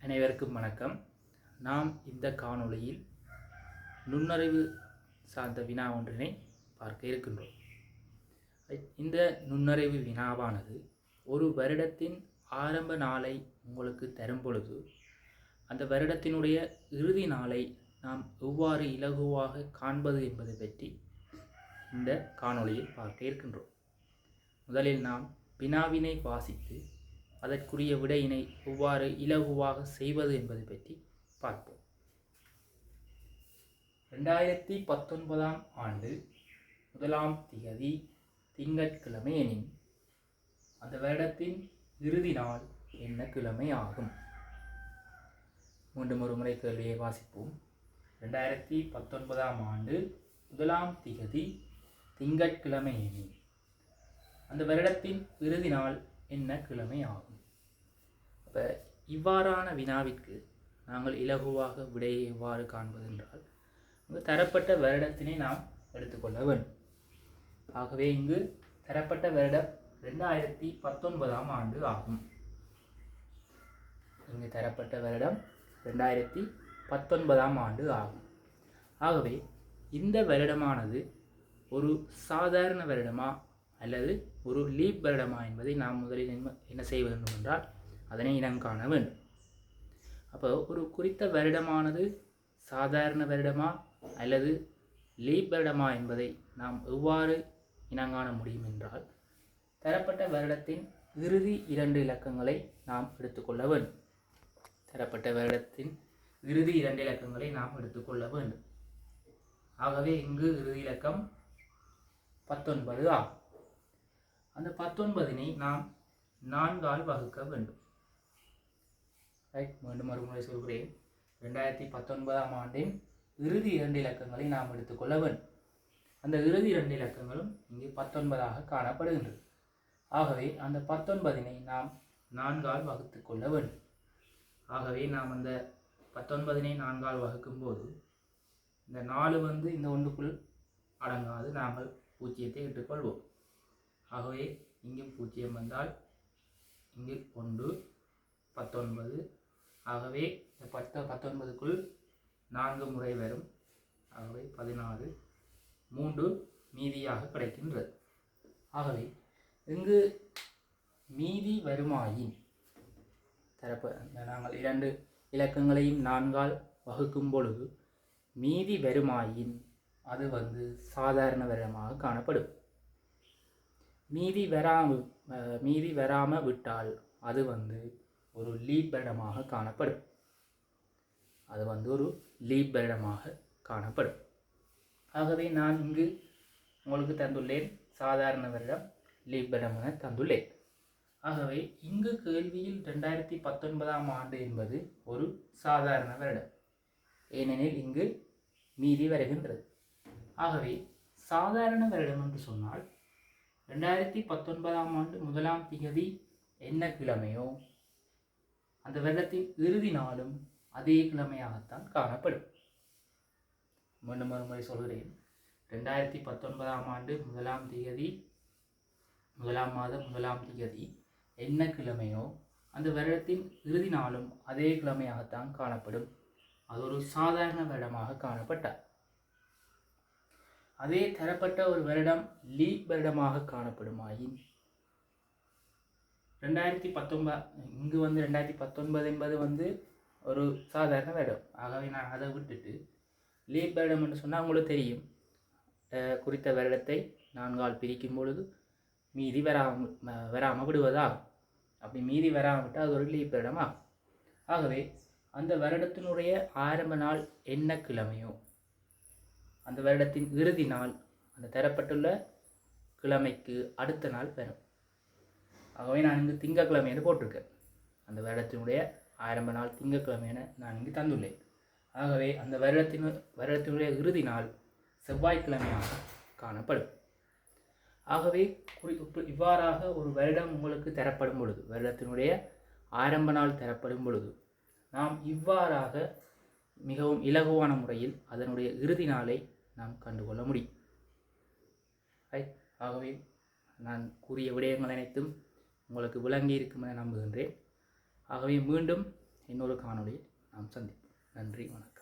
அனைவருக்கும் வணக்கம். நாம் இந்த காணொளியில் நுண்ணறிவு சார்ந்த வினா ஒன்றினை பார்க்க இருக்கின்றோம். இந்த நுண்ணறிவு வினாவானது ஒரு வருடத்தின் ஆரம்ப நாளை உங்களுக்கு தரும் பொழுது அந்த வருடத்தினுடைய இறுதி நாளை நாம் எவ்வாறு இலகுவாக காண்பது என்பதை பற்றி இந்த காணொளியில் பார்க்க இருக்கின்றோம். முதலில் நாம் வினாவினை வாசித்து அதற்குரிய விடையினை எவ்வாறு இலகுவாக செய்வது என்பதை பற்றி பார்ப்போம். 2019 ஆண்டு 1ஆம் திகதி திங்கட்கிழமை எனின் அந்த வருடத்தின் இறுதி நாள் என்ன கிழமை ஆகும்? மீண்டும் ஒரு முறை கேள்வியை வாசிப்போம். 2019 ஆண்டு 1ஆம் திகதி திங்கட்கிழமை எனின் அந்த வருடத்தின் இறுதி நாள் என்ன கிழமை ஆகும்? இப்போ இவ்வாறான வினாவிற்கு நாங்கள் இலகுவாக விடையை எவ்வாறு காண்பது என்றால், இங்கு தரப்பட்ட வருடத்தினை நாம் எடுத்துக்கொள்ள வேண்டும். ஆகவே இங்கு தரப்பட்ட வருடம் 2019 ஆண்டு ஆகும். இங்கு தரப்பட்ட வருடம் 2019 ஆண்டு ஆகும். ஆகவே இந்த வருடமானது ஒரு சாதாரண வருடமா அல்லது ஒரு லீப் வருடமா என்பதை நாம் முதலில் என்ன செய்ய வேண்டும் என்றால் அதனை இனம் காண வேண்டும். அப்போ ஒரு குறித்த வருடமானது சாதாரண வருடமா அல்லது லீப் வருடமா என்பதை நாம் எவ்வாறு இனங்காண முடியும் என்றால், தரப்பட்ட வருடத்தின் இறுதி 2 இலக்கங்களை நாம் எடுத்துக்கொள்ள வேண்டும். தரப்பட்ட வருடத்தின் இறுதி 2 இலக்கங்களை நாம் எடுத்துக்கொள்ள வேண்டும். ஆகவே இங்கு இறுதி இலக்கம் 19 ஆகும். அந்த 19னை நாம் 4ஆல் வகுக்க வேண்டும். மீண்டும் மறுமுறை சொல்கிறேன். 2019 ஆண்டின் இறுதி 2 இலக்கங்களை நாம் எடுத்துக்கொள்ள வேண்டும். அந்த இறுதி 2 இலக்கங்களும் இங்கே 19 காணப்படுகின்றது. ஆகவே அந்த 19னை நாம் 4ஆல் வகுத்து கொள்ள வேண்டும். ஆகவே நாம் அந்த 19னை 4ஆல் வகுக்கும்போது இந்த 4 இந்த ஒன்றுக்குள் அடங்காது, நாங்கள் பூஜ்ஜியத்தை இட்டுக்கொள்வோம். ஆகவே இங்கு 0 வந்தால் இங்கு 1 19. ஆகவே இந்த 19க்குள் 4 முறை வரும். ஆகவே 16 3 மீதியாக கிடைக்கின்றது. ஆகவே இங்கு மீதி வருமாயின் நாங்கள் 2 இலக்கங்களையும் 4ஆல் வகுக்கும் பொழுது மீதி வருமாயின் அது சாதாரண வருடமாக காணப்படும். மீதி வராமல் விட்டால் அது ஒரு லீப் வருடமாக காணப்படும். அது ஒரு லீப் வருடமாக காணப்படும். ஆகவே நான் இங்கு உங்களுக்கு தந்துள்ளேன் சாதாரண வருடம், லீப் வருடம் என தந்துள்ளேன். ஆகவே இங்கு கேள்வியில் 2019 ஆண்டு என்பது ஒரு சாதாரண வருடம், ஏனெனில் இங்கு மீதி வருகின்றது. ஆகவே சாதாரண வருடம் என்று சொன்னால் 2019 ஆண்டு 1ஆம் திகதி என்ன கிழமையோ அந்த வருடத்தின் இறுதி நாளும் அதே கிழமையாகத்தான் காணப்படும். மீண்டும் ஒரு முறை சொல்கிறேன். 2019 ஆண்டு 1ஆம் திகதி 1ஆம் மாதம் 1ஆம் திகதி என்ன கிழமையோ அந்த வருடத்தின் இறுதி நாளும் அதே கிழமையாகத்தான் காணப்படும். அது ஒரு சாதாரண வருடமாக காணப்பட்டார். அதே தரப்பட்ட ஒரு வருடம் லீப் வருடமாக காணப்படுமாயின் 2019 இங்கு 2019 என்பது ஒரு சாதாரண வருடம். ஆகவே நான் அதை விட்டுட்டு லீப் வருடம் என்று சொன்னால் உங்களுக்கு தெரியும், குறித்த வருடத்தை 4ஆல் பிரிக்கும் பொழுது மீதி வராமல் விடுவதாகும். அப்படி மீதி வராமல் விட்டால் அது ஒரு லீப் வருடமாகும். ஆகவே அந்த வருடத்தினுடைய ஆரம்ப நாள் என்ன கிழமையோ அந்த வருடத்தின் இறுதி நாள் அந்த தரப்பட்டுள்ள கிழமைக்கு அடுத்த நாள் வரும். ஆகவே நான் இங்கு திங்கட்கிழமை என்று போட்டிருக்கேன். அந்த வருடத்தினுடைய ஆரம்ப நாள் திங்கட்கிழமை என நான் இங்கு தந்துள்ளேன். ஆகவே அந்த வருடத்தினுடைய இறுதி நாள் செவ்வாய்க்கிழமையாக காணப்படும். ஆகவே இவ்வாறாக ஒரு வருடம் உங்களுக்கு தரப்படும் பொழுது, வருடத்தினுடைய ஆரம்ப நாள் தரப்படும் பொழுது நாம் இவ்வாறாக மிகவும் இலகுவான முறையில் அதனுடைய இறுதி நாளை நாம் கண்டுகொள்ள முடியும். ஆகவே நான் கூறிய விடயங்கள் அனைத்தும் உங்களுக்கு விளங்கி இருக்கும் என நம்புகின்றேன். ஆகவே மீண்டும் இன்னொரு காணொளியில் நாம் சந்திப்போம். நன்றி, வணக்கம்.